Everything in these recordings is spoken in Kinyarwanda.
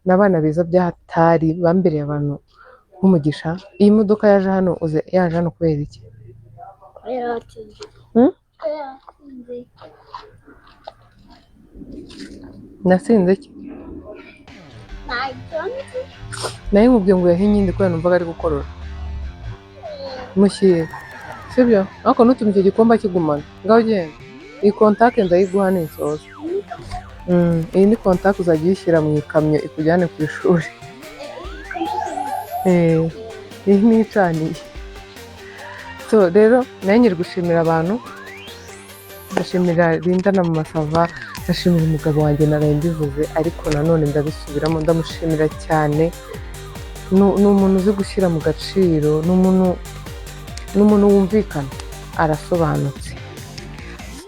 n'abana beza byahatari bambereye abantu nk'umugisha. Iyi modoka yaje hano yaje hano kubera iki? Nasinze ki? nayo nkubwiye ngo yahinye indi kubera numvaga ari gukorora. Mushyire sibyo, ariko nutumye icyo gikomba kigumana. Ngaho ugenda iyi kontake ndayiguha ninsoza. Iyi ni kontake uzajya uyishyira mu ikamyo ikujyane ku ishuri. Iyi ni icaniye. So rero nayo nyiri gushimira abantu, ndashimira Linda na Mama Sava, ndashimira umugabo wanjye naraye mbivuze, ariko nanone ndabisubiramo ndamushimira cyane. Ni umuntu uzi gushyira mu gaciro, ni umuntu wumvikana, arasobanutse.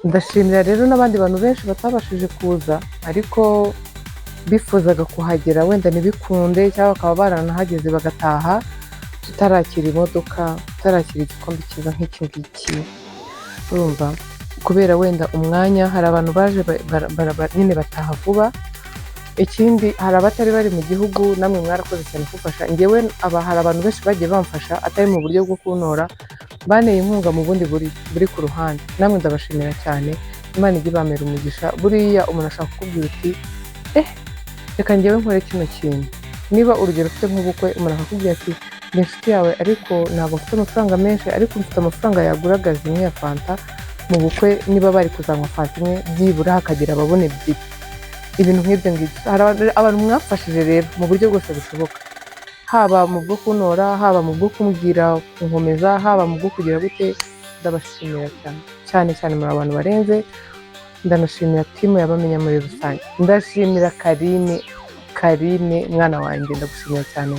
Ndashimira rero n'abandi bantu benshi batabashije kuza ariko bifuzaga kuhagera wenda ntibikunde cyangwa bakaba baranahageze bagataha tutarakira imodoka, tutarakira igikombe cyiza nk'iki ngiki. Urumva kubera wenda umwanya, hari abantu baje nyine bataha vuba. Ikindi hari abatari bari mu gihugu, namwe mwarakoze cyane kufasha. Njyewe hari abantu benshi bagiye bamfasha atari mu buryo bwo kuntora, baneye inkunga mu bundi buri ku ruhande. Namwe ndabashimira cyane, Imana ijye ibamera umugisha. Buriya umuntu ashaka kukubwira uti reka njyewe nkore kino kintu. Niba urugero ufite nk'ubukwe, umuntu akakubwira ati ndi inshuti yawe ariko ntabwo mfite amafaranga menshi, ariko mfite amafaranga yagura gazi imwe ya fanta mu bukwe, niba bari kuzanywa fanta imwe byibura hakagira ababona ebyiri. Ibintu nk'ibyo ngibyo hari abantu mwafashije rero mu buryo bwose bushoboka, haba mu bwo kuntora, haba mu bwo kumbwira kunkomeza, haba mu bwo kugira gute. Ndabashimira cyane cyane muri abantu barenze. Ndanashimira timu yabamenya muri rusange. Ndashimira Karine mwana wanjye, ndagushimira cyane.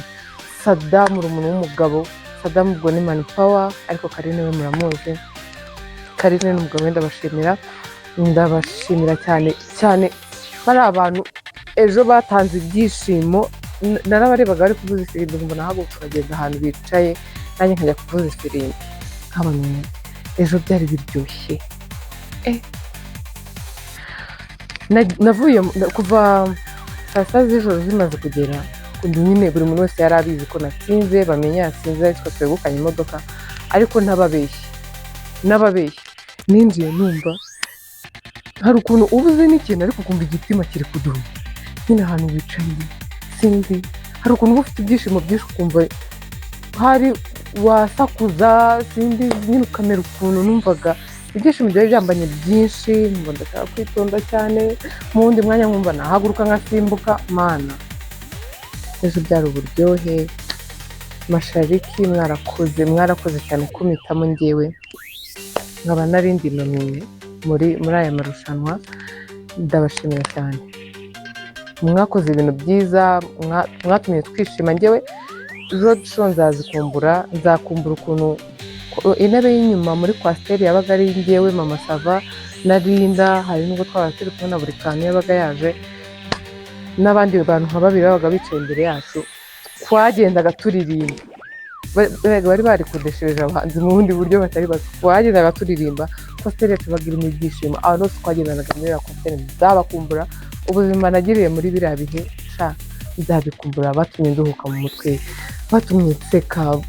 Sadamu uri umuntu w'umugabo, Sadamu ubwo ni mani pawa, ariko Karine we muramuzi. Karine n'umugabo we ndabashimira cyane. Bari abantu ejo batanze ibyishimo, narabarebaga bari kuvuza ifirimbi ngo nahaguruka bagenda ahantu bicaye, nanjye nkajya kuvuza ifirimbi nk'abamwe. Ejo byari biryoshye. Navuye kuva saa sita z'ijoro zimaze kugera, nyine buri muntu wese yari abizi ko natsinze, bamenya yatsinze, ariko twegukanye imodoka. Ariko n'ababeshyi ninjiye numva hari ukuntu ubuze n'ikintu ariko ukumva igitima kiri kuduha. Nyine ahantu wicaye sinzi, hari ukuntu uba ufite ibyishimo byinshi ukumva hari wasakuza, sinzi nyine ukamera ukuntu. Numvaga ibyishimo byari byambanye byinshi, numva ndashaka kwitonda cyane. Mu wundi mwanya nkumva nahaguruka nkasimbuka. Mana, ejo byari uburyohe. Mashariki mwarakoze cyane kumitamo njyewe nkaba narindi nomine muri aya marushanwa. Ndabashimira cyane, mwakoze ibintu byiza, mwatumye twishima. Njyewe road show nzakumbura ukuntu intebe y'inyuma muri kwasiteri yabaga ari njyewe, Mama Sava na Linda. Hari nubwo twaba turi kubona buri kantu yabaga yaje, n'abandi bantu nka babiri babaga bicaye imbere yacu, twagendaga turirimba. Bari barikodeshereje abahanzi mu bundi buryo batari bazi. Twagendaga turirimba, kwasiteri yacu bagira ibyishimo. Abantu bose twagendanaga muri iriya kwasiteri nzabakumbura. Ubuzima nagiriye muri biriya bihe nzabikumbura. Batumye nduhuka mu mutwe, batumye nseka.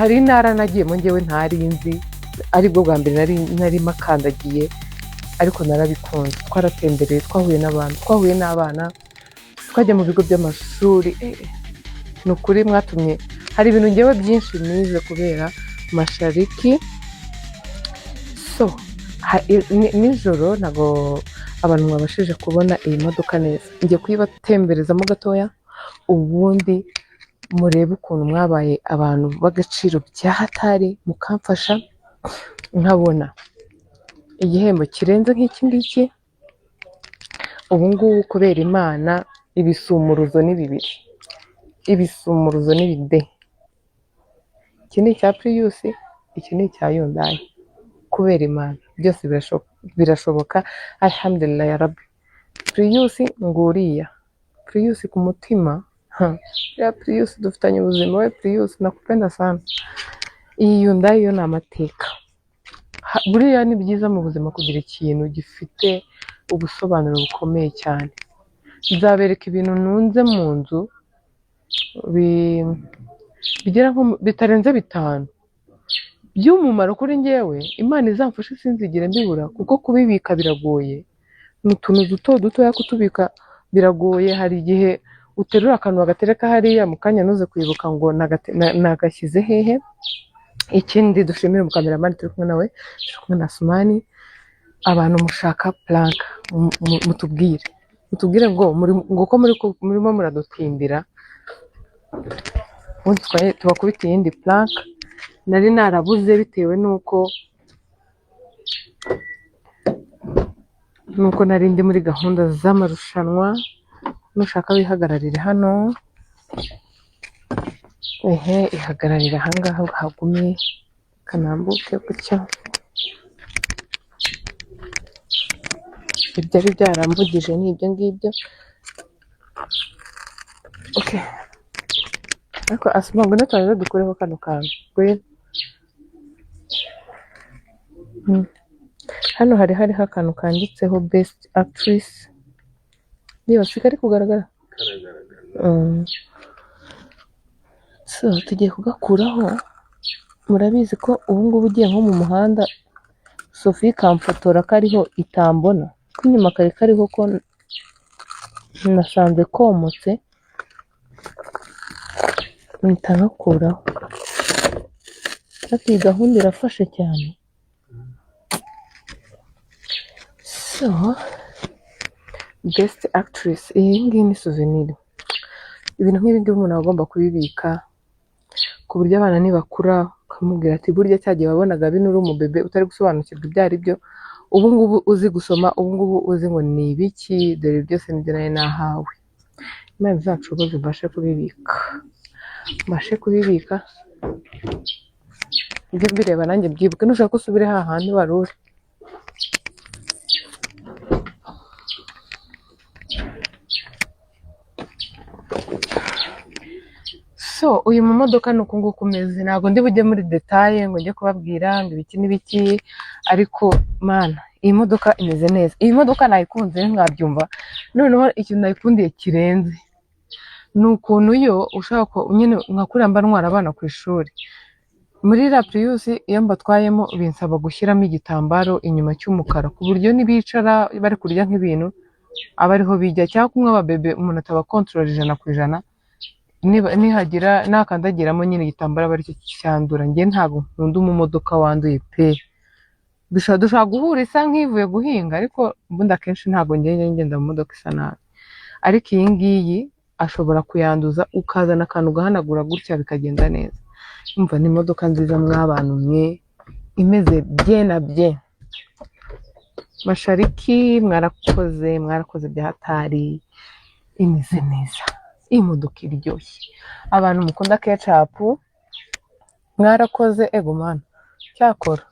Hari intara nagiyemo njyewe ntari nzi, aribwo bwa mbere nari makandagiye, ariko narabikunze. Twaratembereye, twahuye n'abana, twajya mu bigo by'amashuri. Ni ukuri mwatumye hari ibintu njyewe byinshi nize kubera Mashariki. So nijoro ntabwo abantu mwabashije kubona iyi modoka neza, ngiye kuyibatemberezamo gatoya, ubundi murebe ukuntu mwabaye abantu b'agaciro byahatari, mukamfasha nkabona igihembo kirenze nk'iki ngiki. Ubu ngubu kubera Imana, ibisumuruzo ni bibiri, ibisumuruzo ni bide. Iki ni icya Prius, iki ni icya Hyundai. Kubera Imana byose birashoboka. Alhamdulillah ya Rabbi. Prius nguriya, Prius ku mutima. Ya Prius dufitanye ubuzima, we Prius nakupenda sana. Iyi Hyundai yo ni amateka. Buriya ni byiza mu buzima kugira ikintu gifite ubusobanuro bukomeye cyane. nzabereka ibintu nunze mu nzu bigera nko bitarenze 5 by'umumaro kuri njyewe. Imana izamfashe sinzigere mbibura, kuko kubibika biragoye. Ni utuntu duto dutoya kutubika biragoye. Hari igihe uterura akantu bagatereka hariya mu kanya ntuze kwibuka ngo nagashyize hehe. Ikindi dushimire umukameramani turi kumwe nawe, turi kumwe na Asumani. Abantu mushaka plank mutubwire ngo ko murimo muradutimbira, ubundi tubakubita iyindi plank. Nari narabuze bitewe nuko nari ndi muri gahunda z'amarushanwa. Nushaka wihagararire hano, ihagararira ahangaha hagumye kanambuke gutya. Ibyari byarambugije ni ibyo ngibyo. Okay, ariko Asuma ngo natwe dukureho kano kantu. Hano hariho akantu kanditseho best actress. Niba sikari kugaragara, so tugiye kugakuraho. Murabizi ko ubu ngubu ugiye nko mu muhanda, Sophie kamfotora kariho itambona ko inyuma kari kariho ko nasanze komotse, mpita nkakuraho. Ati iyi gahunda irafashe cyane. So best actress, iyi ngiyi ni souvenir. Ibintu nk'ibi ngibi umuntu agomba kubibika, ku buryo abana nibakura ukamubwira ati burya cyagiye wabonaga bino uri umubebe utari gusobanukirwa ibyo ari byo, ubu ngubu uzi gusoma, ubu ngubu uzi ngo ni ibiki, dore byose nibyo nari nahawe. Imana izanshoboze mbashe kubibika, ibyo mbireba nanjye byibuke. Nushaka usubire hahandi wari uri. So uyu mu modoka ni uku nguku umeze. Ntabwo ndi bujye muri detaye ngo njye kubabwira ngo ibiki n'ibiki, ariko mana iyi modoka imeze neza. Iyi modoka nayikunze mwabyumva. Noneho ikintu nayikundiye kirenze ni ukuntu yo ushaka nyine nkakuriya mba ntwara abana ku ishuri. Muri La Prius iyo mbatwayemo binsaba gushyiramo igitambaro inyuma cy'umukara, ku buryo nibicara bari kurya nk'ibintu aba ariho bijya, cyangwa kumwe ababebe umuntu ataba control 100%. Nihagira nakandagiramo nyine igitambaro aba aricyo cyandura. Njye ntabwo nkunda umumodoka wanduye pe. Dushaka guhura isa nk'ivuye guhinga, ariko ubundi akenshi ntabwo ngenda mu modoka isa nabi. Ariko iyi ngiyi ashobora kuyanduza, ukazana akantu gahanagura gutya bikagenda neza. Umva ni imodoka nziza mw'abantu mwe, imeze bien na bien. Mashariki mwarakoze bya hatari, imeze neza. Iyi modoka iryoshye. Abantu mukunda ketchup mwarakoze, ego mana cyakora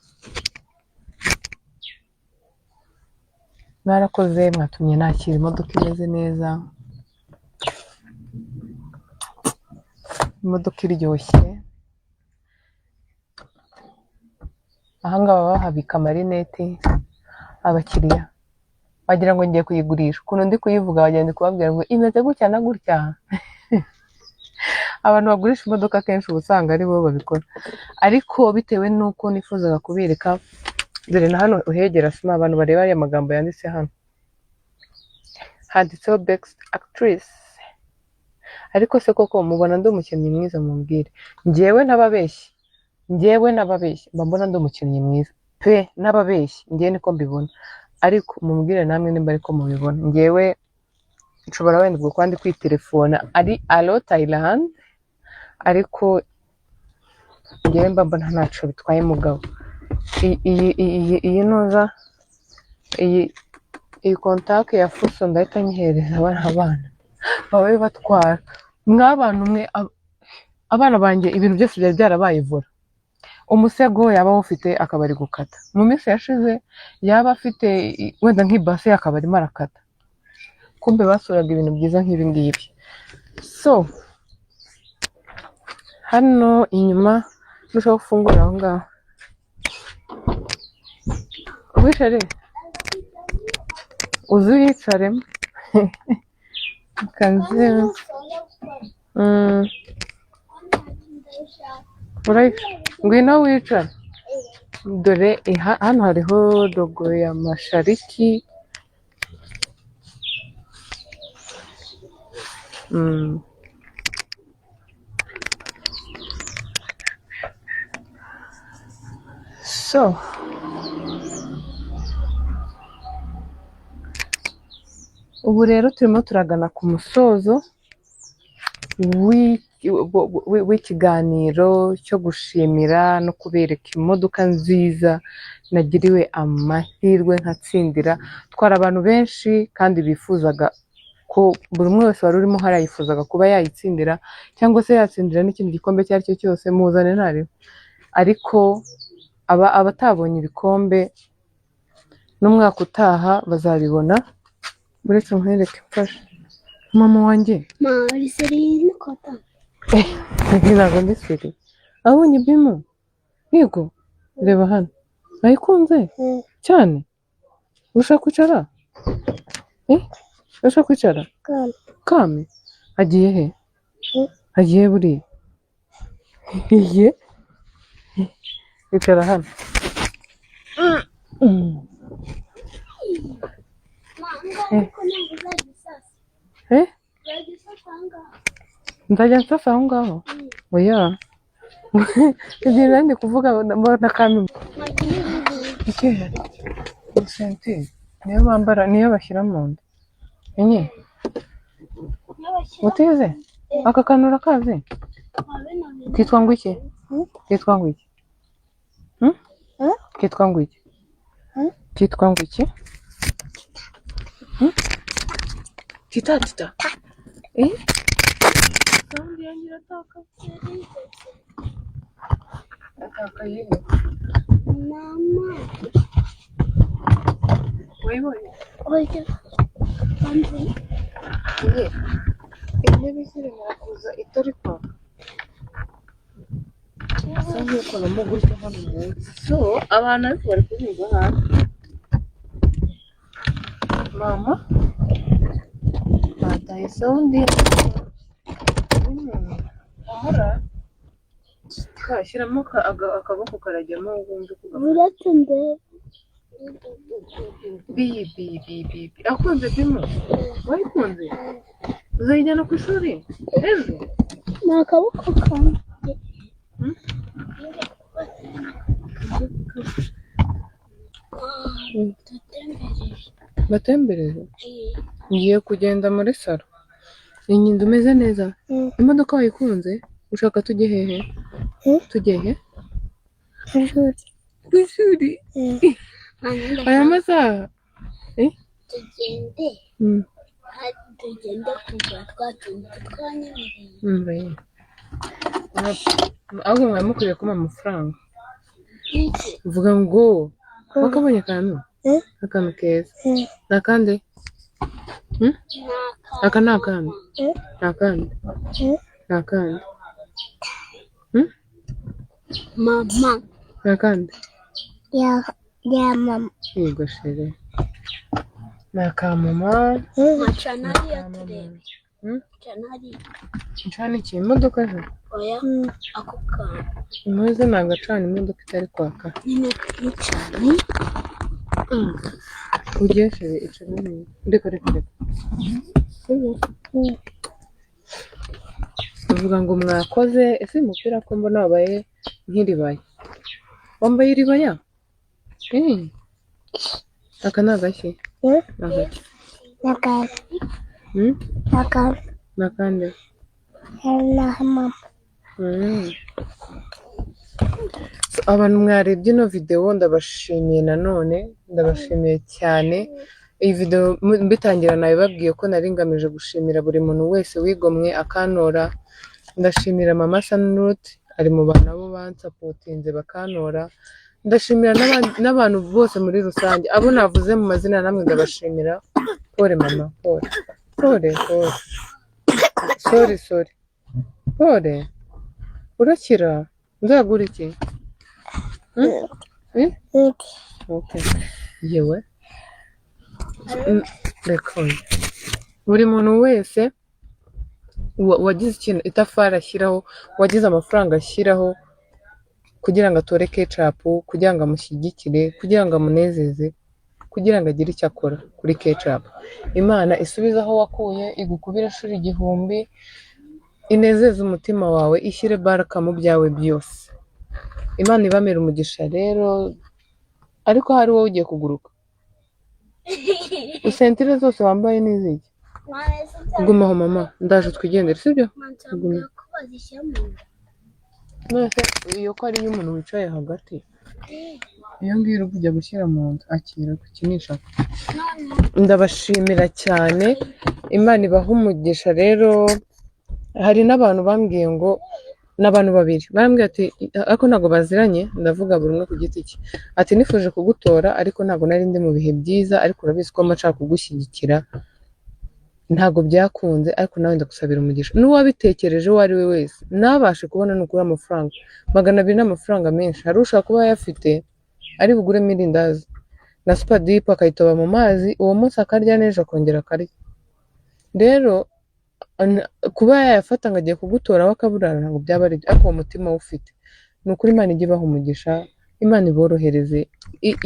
mwarakoze, mwatumye nakira imodoka imeze neza, imodoka iryoshye. Ahangaha bahabika amarinete abakiriya, wagira ngo ngiye kuyigurisha. Ukuntu ndi kuyivuga wagira ndi kubabwira ngo imeze gutya na gutya. Abantu bagurisha imodoka kenshi usanga ari bo babikora, ariko bitewe nuko nifuzaga kubereka. Dore na hano uhegera Asuma, abantu bareba aya magambo yanditse hano handitseho best actress. Ariko se koko mubona ndi umukinnyi mwiza? Mumbwire. Njyewe ntababeshyi mba mbona ndi umukinnyi mwiza pe, ntababeshyi njyewe niko mbibona. Ariko mumbwire namwe nimba ariko mubibona. Njyewe nshobora wenda ubwo kwandi kwitelefona ari alo Thailand, ariko njyewe mba mbona ntaco bitwaye mugabo. Iyi noza iyi contact ya Fuso ndahita nyihereza abana babe batwara. Mw'abantu mwe, abana banjye ibintu byose byari byarabaye vura. Umusego yaba ufite akabari gukata, mu minsi yashize yaba afite wenda nk'ibase akabari marakata. Kumbe basuraga ibintu byiza nk'ibi ngibi. So hano inyuma nushaka gufungura aho ngaho wicare uzi wicaremo. kanze urayi ngwino wicara dore hano hariho logo ya Mashariki so ubu rero turimo turagana ku musozo w'ikiganiro cyo gushimira no kubereka imodoka nziza nagiriwe amahirwe nkatsindira. Twari abantu benshi kandi bifuzaga ko buri umwe wese wari urimo hariya yifuzaga kuba yayitsindira cyangwa se yatsindira n'ikindi gikombe icyo ari cyo cyose muzane ntariho, ariko abatabonye ibikombe n'umwaka utaha bazabibona. Uretse nkwereke mfashe mama wanjye ntabwo ndi siri abonye bimo yego reba hano nayikunze cyane. Ushaka kwicara ushaka kwicara kame agiye he agiye buriya iye icara hano nzajya nsasa aho ngaho oya igihe ndi kuvuga na kame senti niyo bambara niyo bashyira mu nda enye utize aka kantu urakazi kitwa ngo iki kitwa ngo iki kitwa ngo iki kitwa ngo iki tita saundi yanjye irataka ataka yewe mama wayibonye oya kandi intebe ziremera kuza itari kwaka asa nk'uko namo gutya hano munsi so abantu ariko bari kubiga hasi mama bataye saundi ahora kashyiramo akaboko karajyamo wumva uretse mbere bibi akunze bimo wayikunze uzayijyana ku ishuri ejo ni akaboko kanjye batembereje ngiye kugenda muri salo inyindu umeze neza imodoka wayikunze ushaka tujye hehe tujye he ku ishuri aya masaha tugende kugura twatuntu twanyemereye ahubwo mwari mukwiye kumpa amafaranga uvuga ngo wakabonye akantu keza nakande aka ni akandi mama nakande ya mama yego shere nakamama chanari ya turebe chanari iki imodoka je oya ako kana imeze nagacana imodoka itari kwaka nyine cyane ugeshere icumi ndiko uvuga ngo mwakoze ese umupira ko mbona wabaye nk'iribaye wambaye iribaya aka ni agashyi nakande abantu mwarebye ino video ndabashimiye nanone ndabashimiye cyane. Iyi video mbitangira nabibabwiye ko nari ngamije gushimira buri muntu wese wigomwe akantora. Ndashimira mama Sanut ari mu bantu abo bansapotinze bakantora. Ndashimira n'abantu bose muri rusange abo navuze mu mazina namwe ndabashimira. Pole mama pole sorry pole urakira nzagura iki okay yewe reka buri muntu wese wagize ikintu itafari ashyiraho, wagize amafaranga ashyiraho kugira ngo atore ketchup, kugira ngo amushyigikire, kugira ngo amunezeze, kugira ngo agire icyo akora kuri ketchup. Imana isubize aho wakuye, igukubire inshuro 1000, inezeze umutima wawe, ishyire baraka mu byawe byose. Imana ibamere umugisha rero, ariko hari wowe ugiye kuguruka. Isentire zose wambaye n'iziki? Gumaho mama, ndaje twigendere, sibyo? Mwese iyo ko ari umuntu wicaye hagati, iyo ngiyo uri kujya gushyira mu nda, akira kukinisha. Ndabashimira cyane, Imana ibaha umugisha rero. Hari n'abantu bambwiye ngo, n'abantu babiri barambwiye ati ariko ntabwo baziranye, ndavuga buri umwe ku giti cye, ati nifuje kugutora ariko ntabwo nari ndi mu bihe byiza, ariko urabizi ko nshaka kugushyigikira, ntabwo byakunze, ariko nawe ndagusabira umugisha. N'uwabitekereje uwo ari we wese ntabashe kubona n'ukuri amafaranga 200 n'amafaranga menshi, hari ushaka kuba yafite ari buguremo irindazi na Super-Dip akayitoba mu mazi, uwo munsi akarya n'ejo akongera akarya. Rero kuba yayafata ngo agiye kugutora wakaburara ntabwo byaba ari byo, ariko uwo mutima ufite ni ukuri. Imana ijye ibaha umugisha, Imana iborohereze,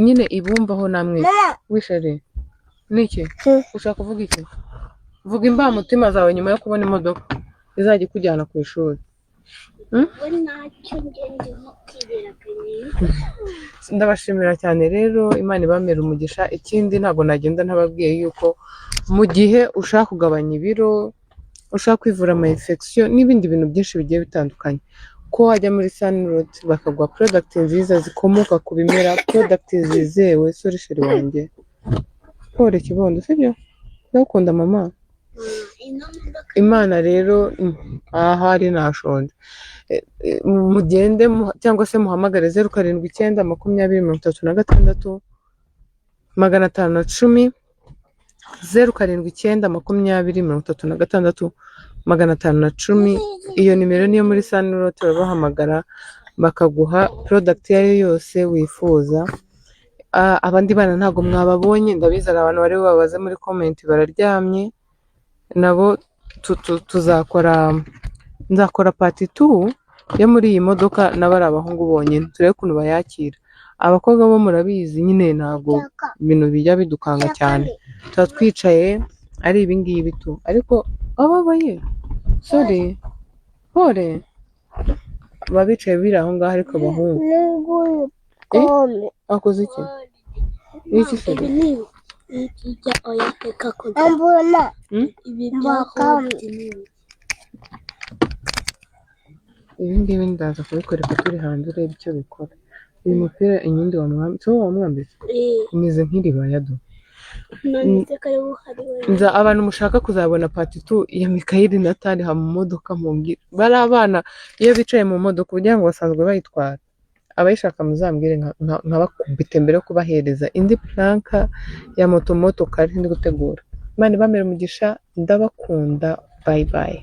nyine ibumvaho namwe. Wishare niki ushaka kuvuga iki? Vuga imbamutima zawe nyuma yo kubona imodoka izajya ikujyana ku ishuri. Ndabashimira cyane rero, Imana ibamere umugisha. Ikindi ntabwo nagenda ntababwiye yuko mu gihe ushaka kugabanya ibiro, ushaka kwivura ama infection n'ibindi bintu byinshi bigiye bitandukanye, ko wajya muri Sunrot bakaguha product nziza zikomoka ku bimera, product zizewe. Sorry sheri wanjye, pore kibondo, sibyo? Ndakunda mama. Imana rero ahari nashonje, mugende cyangwa se muhamagare 0790 2036 510, 0790 2036 510. Iyo nimero niyo muri Sunrot, babahamagara bakaguha product iyo ari yose wifuza. Abandi bana ntabwo mwababonye, ndabizana abantu bari babaze muri comment bararyamye, nabo nzakora part 2 yo muri iyi modoka, n'abari abahungu bonyine turebe ukuntu bayakira. Abakobwa bo murabizi nyine ntabwo ibintu bijya bidukanga cyane, tuba twicaye ari ibingibi tu, ariko ababaye sorry pore babicaye biri aho ngaho, ariko abahungu akoze iki? Iki se ibi ngibi ndaza kubikoreka turi hanze urebe icyo bikora. Uyu mupira inyundi wamwambitse umeze nk'iribaya do. Abantu mushaka kuzabona part 2 ya Mikayeli na Tani ha mu modoka, mumbwire bari abana iyo bicaye mu modoka kugira ngo basanzwe bayitwara. Abayishaka muzambwire nkabakubite mbere yo kubahereza indi planka ya moto kari ndi gutegura. Imana ibamere umugisha, ndabakunda, bye bye.